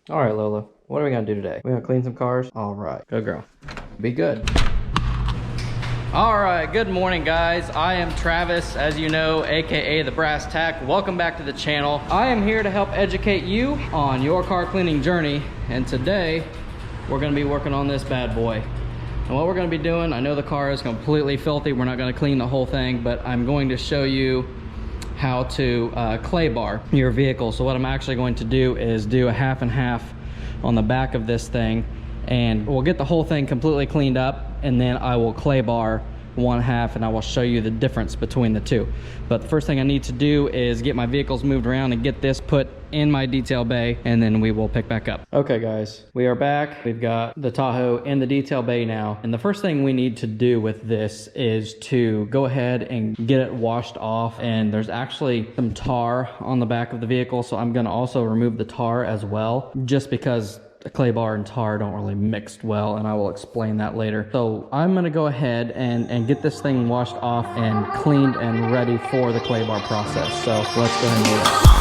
All right, Lola, what are we gonna do today? We're gonna clean some cars? All right, good girl. Be good. All right, good morning, guys. I am Travis, as you know, AKA the Brass Tack. Welcome back to the channel. I am here to help educate you on your car cleaning journey. And today, we're gonna be working on this bad boy. And what we're gonna be doing, I know the car is completely filthy. We're not gonna clean the whole thing, but I'm going to show you how to clay bar your vehicle. So what I'm actually going to do is do a half and half on the back of this thing, and we'll get the whole thing completely cleaned up, and then I will clay bar one half and I will show you the difference between the two. But the first thing I need to do is get my vehicles moved around and get this put in my detail bay, and then we will pick back up. Okay guys, we are back. We've got the Tahoe in the detail bay now, and the first thing we need to do with this is to go ahead and get it washed off. And there's actually some tar on the back of the vehicle, so I'm gonna also remove the tar as well, just because the clay bar and tar don't really mix well, and I will explain that later. So I'm gonna go ahead and get this thing washed off and cleaned and ready for the clay bar process. So let's go ahead and do that.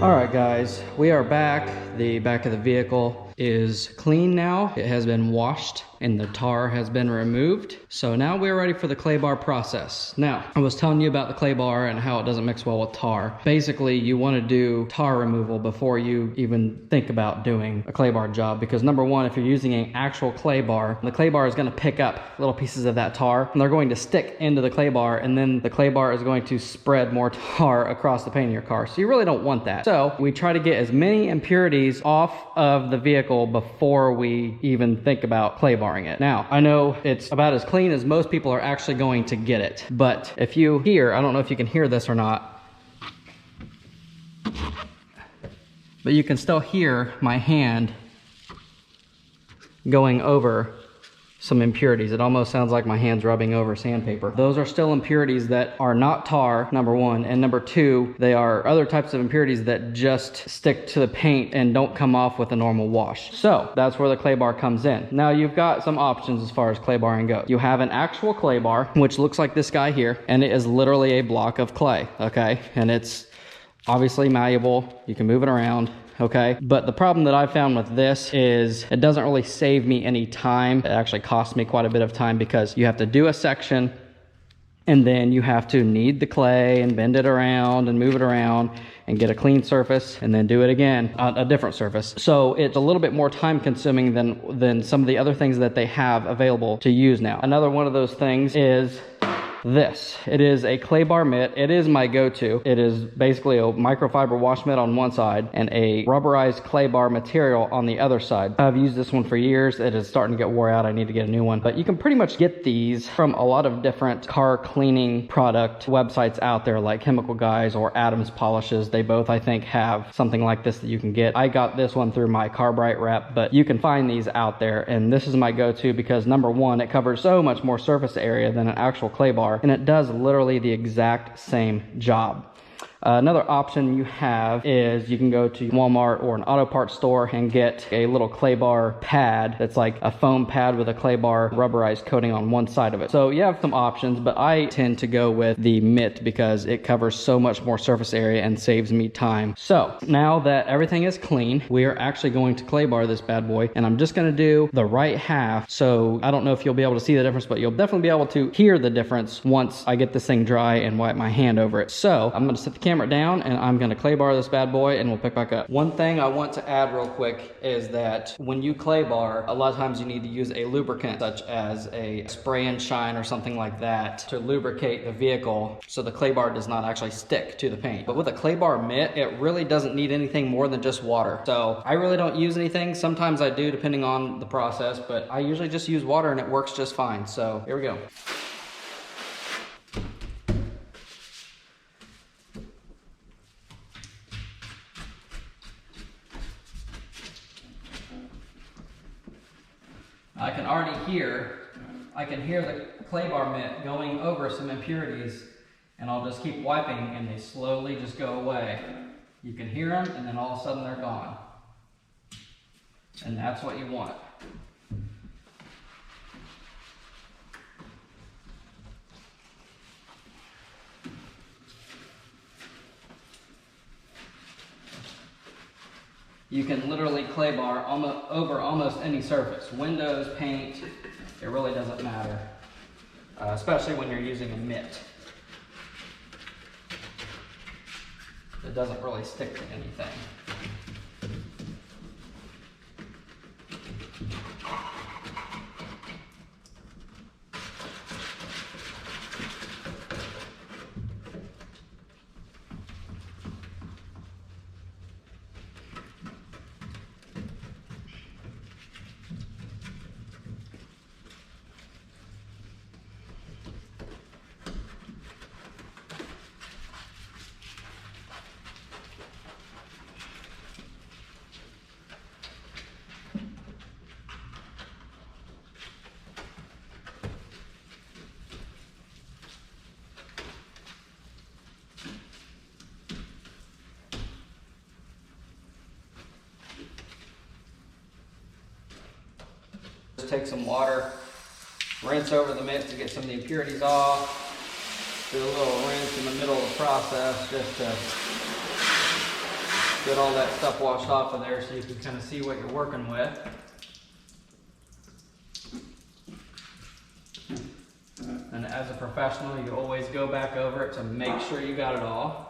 All right guys, we are back. The back of the vehicle is clean now. It has been washed and the tar has been removed. So now we're ready for the clay bar process. Now, I was telling you about the clay bar and how it doesn't mix well with tar. Basically, you want to do tar removal before you even think about doing a clay bar job, because number one, if you're using an actual clay bar, the clay bar is going to pick up little pieces of that tar and they're going to stick into the clay bar, and then the clay bar is going to spread more tar across the paint of your car. So you really don't want that. So we try to get as many impurities off of the vehicle before we even think about clay barring it. Now, I know it's about as clean as most people are actually going to get it, but if you hear, I don't know if you can hear this or not, but you can still hear my hand going over some impurities. It almost sounds like my hand's rubbing over sandpaper. Those are still impurities that are not tar, number one, and number two, they are other types of impurities that just stick to the paint and don't come off with a normal wash. So that's where the clay bar comes in. Now you've got some options as far as clay barring goes. You have an actual clay bar, which looks like this guy here, and it is literally a block of clay, okay? And it's obviously malleable. You can move it around. Okay, but the problem that I found with this is it doesn't really save me any time. It actually costs me quite a bit of time, because you have to do a section and then you have to knead the clay and bend it around and move it around and get a clean surface and then do it again on a different surface. So it's a little bit more time consuming than some of the other things that they have available to use now. Another one of those things is this. It is a clay bar mitt. It is my go-to. It is basically a microfiber wash mitt on one side and a rubberized clay bar material on the other side. I've used this one for years. It is starting to get wore out. I need to get a new one. But you can pretty much get these from a lot of different car cleaning product websites out there, like Chemical Guys or Adams Polishes. They both, I think, have something like this that you can get. I got this one through my Carbrite rep, but you can find these out there. And this is my go-to because, number one, it covers so much more surface area than an actual clay bar, and it does literally the exact same job. Another option you have is you can go to Walmart or an auto parts store and get a little clay bar pad that's like a foam pad with a clay bar rubberized coating on one side of it. So you have some options, but I tend to go with the mitt because it covers so much more surface area and saves me time. So now that everything is clean, we are actually going to clay bar this bad boy, and I'm just going to do the right half. So I don't know if you'll be able to see the difference, but you'll definitely be able to hear the difference once I get this thing dry and wipe my hand over it. So I'm going to set the camera down and I'm going to clay bar this bad boy and we'll pick back up. One thing I want to add real quick is that when you clay bar, a lot of times you need to use a lubricant such as a spray and shine or something like that to lubricate the vehicle so the clay bar does not actually stick to the paint. But with a clay bar mitt, it really doesn't need anything more than just water. So I really don't use anything. Sometimes I do depending on the process, but I usually just use water and it works just fine. So here we go. I can hear the clay bar mitt going over some impurities, and I'll just keep wiping and they slowly just go away. You can hear them and then all of a sudden they're gone. And that's what you want. You can literally clay bar over almost any surface. Windows, paint, it really doesn't matter. Especially when you're using a mitt. It doesn't really stick to anything. Just take some water, rinse over the mitt to get some of the impurities off. Do a little rinse in the middle of the process just to get all that stuff washed off of there so you can kind of see what you're working with. And as a professional, you always go back over it to make sure you got it all.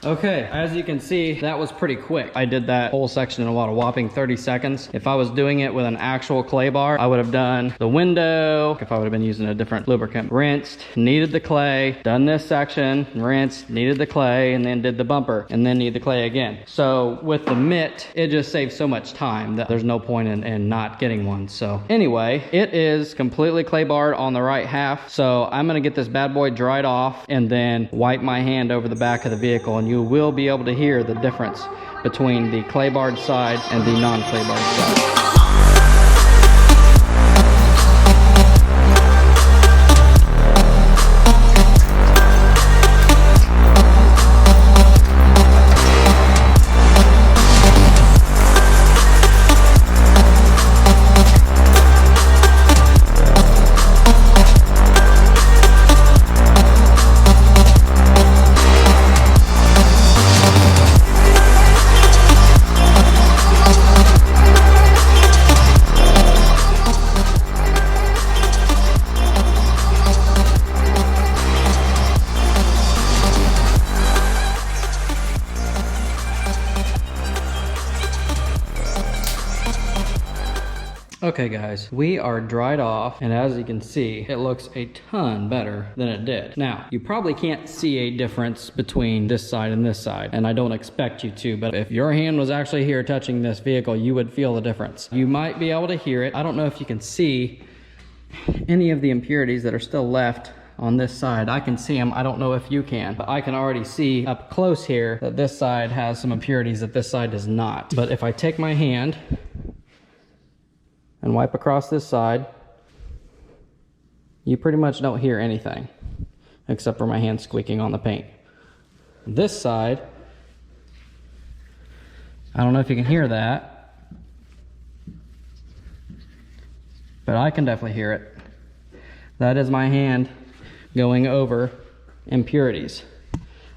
Okay, as you can see, that was pretty quick. I did that whole section in a whopping 30 seconds. If I was doing it with an actual clay bar, I would have done the window, if I would have been using a different lubricant, rinsed, kneaded the clay, done this section, rinsed, kneaded the clay, and then did the bumper, and then knead the clay again. So with the mitt, it just saves so much time that there's no point in not getting one. So anyway, it is completely clay barred on the right half. So I'm gonna get this bad boy dried off and then wipe my hand over the back of the vehicle, and you will be able to hear the difference between the clay barred side and the non-clay barred side. Okay guys, we are dried off, and as you can see, it looks a ton better than it did. Now, you probably can't see a difference between this side and this side, and I don't expect you to, but if your hand was actually here touching this vehicle, you would feel the difference. You might be able to hear it. I don't know if you can see any of the impurities that are still left on this side. I can see them. I don't know if you can, but I can already see up close here that this side has some impurities that this side does not. But if I take my hand and wipe across this side, you pretty much don't hear anything except for my hand squeaking on the paint. This side, I don't know if you can hear that, but I can definitely hear it. That is my hand going over impurities.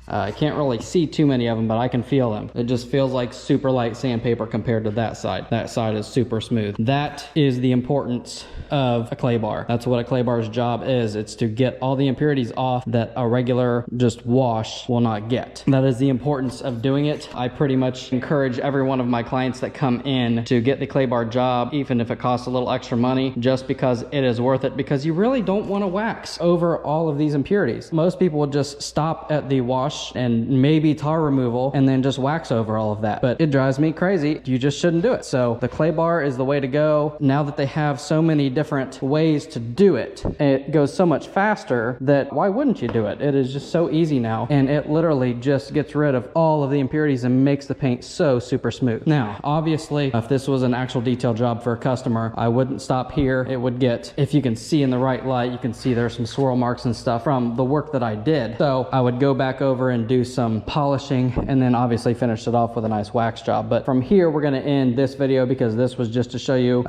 I can't really see too many of them, but I can feel them. It just feels like super light sandpaper compared to that side. That side is super smooth. That is the importance of a clay bar. That's what a clay bar's job is. It's to get all the impurities off that a regular just wash will not get. That is the importance of doing it. I pretty much encourage every one of my clients that come in to get the clay bar job, even if it costs a little extra money, just because it is worth it, because you really don't want to wax over all of these impurities. Most people will just stop at the wash and maybe tar removal and then just wax over all of that, but it drives me crazy. You just shouldn't do it. So the clay bar is the way to go. Now that they have so many different ways to do it, it goes so much faster that why wouldn't you do it? It is just so easy now, and it literally just gets rid of all of the impurities and makes the paint so super smooth. Now obviously, if this was an actual detail job for a customer, I wouldn't stop here. It would get, if you can see in the right light, you can see there's some swirl marks and stuff from the work that I did. So I would go back over and do some polishing and then obviously finish it off with a nice wax job. But from here, we're going to end this video, because this was just to show you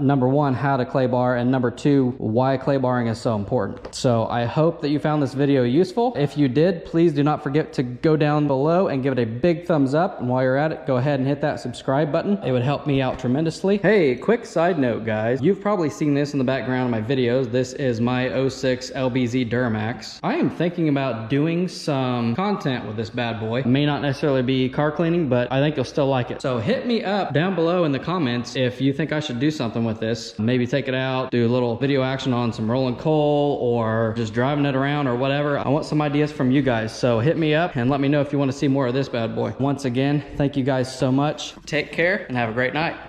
number one, how to clay bar, and number two, why clay barring is so important. So I hope that you found this video useful. If you did, please do not forget to go down below and give it a big thumbs up, and while you're at it, go ahead and hit that subscribe button. It would help me out tremendously. Hey, quick side note guys, you've probably seen this in the background of my videos. This is my 06 LBZ Duramax. I am thinking about doing some content with this bad boy. It may not necessarily be car cleaning, but I think you'll still like it. So hit me up down below in the comments if you think I should do something with this. Maybe take it out, do a little video action on some rolling coal, or just driving it around or whatever. I want some ideas from you guys. So hit me up and let me know if you want to see more of this bad boy. Once again, thank you guys so much. Take care and have a great night.